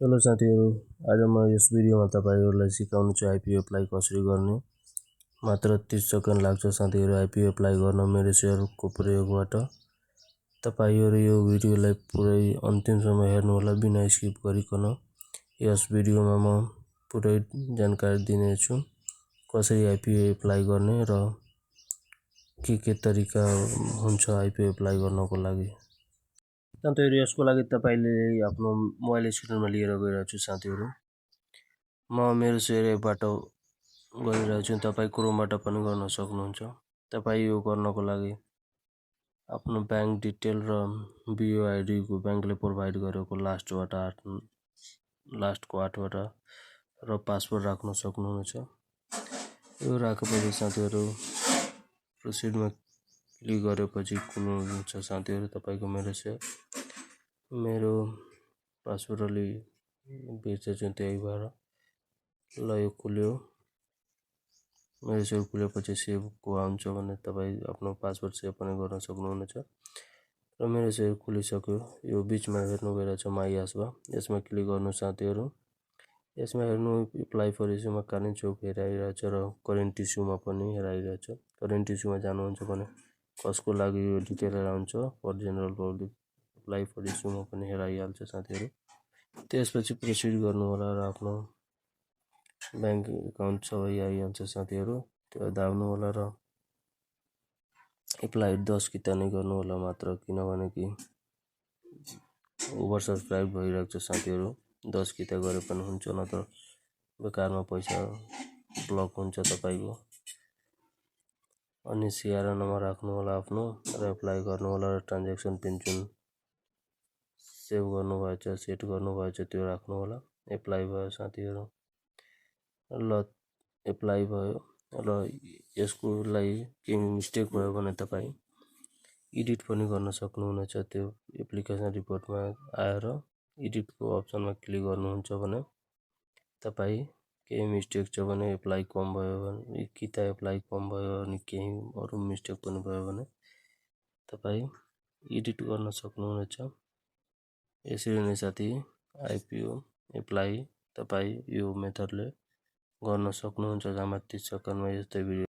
Hello साथीहरु, आज म यस भिडियोमा तपाईहरुलाई सिकाउनु छु आईपीओ अप्लाई कसरी गर्ने। मात्र 30 सेकेन्ड लाग्छ साथीहरु आईपीओ अप्लाई गर्न मेरो सेयरको प्रयोगबाट। तपाईहरु यो भिडियोलाई पुरै अन्तिमसम्म हेर्नु होला बिना स्किप गरिकन। यस भिडियोमा म पुरै जानकारी दिने छु कसरी आईपीओ अप्लाई गर्ने र के तरिका हुन्छ आईपीओ अप्लाई गर्नको लागि। साथीहरु यसको लागि तपाईले आफ्नो मोबाइल स्क्रिनमा लिएर गइरहेको छु साथीहरु। म मेरो सेयर एपबाट गरिरहेको छु, तपाई क्रोमबाट पनि गर्न सक्नुहुन्छ। तपाई यो गर्नको लागि आफ्नो बैंक डिटेल र बीओआईडी को बैंकले प्रोवाइड गरेको लास्टको 8 वटा र पासवर्ड राख्न सक्नुहुन्छ। यो राखेपछि साथीहरु प्रोसिडमा क्लिक गरेपछि खुल्नुहुन्छ साथीहरु तपाईको मेरो पासवर्ड अलि बिर्सेछु त्यही भएर। ल यो खुल्यो, मेरो सेयर खुलेपछि सेभ को आउँछ भने तपाई आफ्नो पासवर्ड सेभ पनि गर्न सक्नुहुनेछ। र मेरो सेयर खुलिसक्यो, यो बीचमा हेर्नु गइरहेछ माई आसवा, यसमा क्लिक गर्नु साथीहरु। यसमा हेर्नु अप्लाई फर इस्युमा कालीन चौक हेराइरहेछ र करेन्ट इस्युमा पनि हेराइरहेछ। करेन्ट इस्युमा जानुहुन्छ भने कसको लागि यो डिटेल आउँछ for general public apply for इस्युमा पनि हेराइहाल्छ साथीहरु। त्यसपछि प्रोसिड गर्नु होला र आफ्नो बैंक अकाउन्ट सबै आइहाल्छ साथीहरु। त्यो दाब्नु होला र अप्लाई 10 किता नै गर्नु होला मात्र, किनभने कि ओभर सब्सक्राइब भइरहेको छ साथीहरु। 10 किता गरे पनि हुन्छ, नत्र बेकारमा पैसा ब्लक हुन्छ तपाईको। अनि सिआरएन नम्बर राख्नु होला आफ्नो र अप्लाई गर्नु होला र ट्रान्ज्याक्सन पिन जुन सेभ गर्नु भएछ सेट गर्नु भएछ त्यो राख्नु होला। अप्लाई भयो साथीहरु। ल अप्लाई भयो र यसको लागि केही मिस्टेक भयो भने तपाई एडिट पनि गर्न सक्नुहुनेछ। त्यो एप्लिकेसन रिपोर्टमा आएर एडिटको अप्सनमा क्लिक गर्नुहुन्छ भने तपाई केही मिस्टेक छ भने अप्लाई कम भयो भने किता अप्लाई कम भयो अनि केही अरु मिस्टेक पनि भयो भने तपाई एडिट गर्न सक्नुहुनेछ। यसरी नै साथी आईपीओ अप्लाई तपाई यो मेथडले गर्न सक्नुहुन्छ। जम्मा 30 सेकेन्डमा यस्तै भिडियो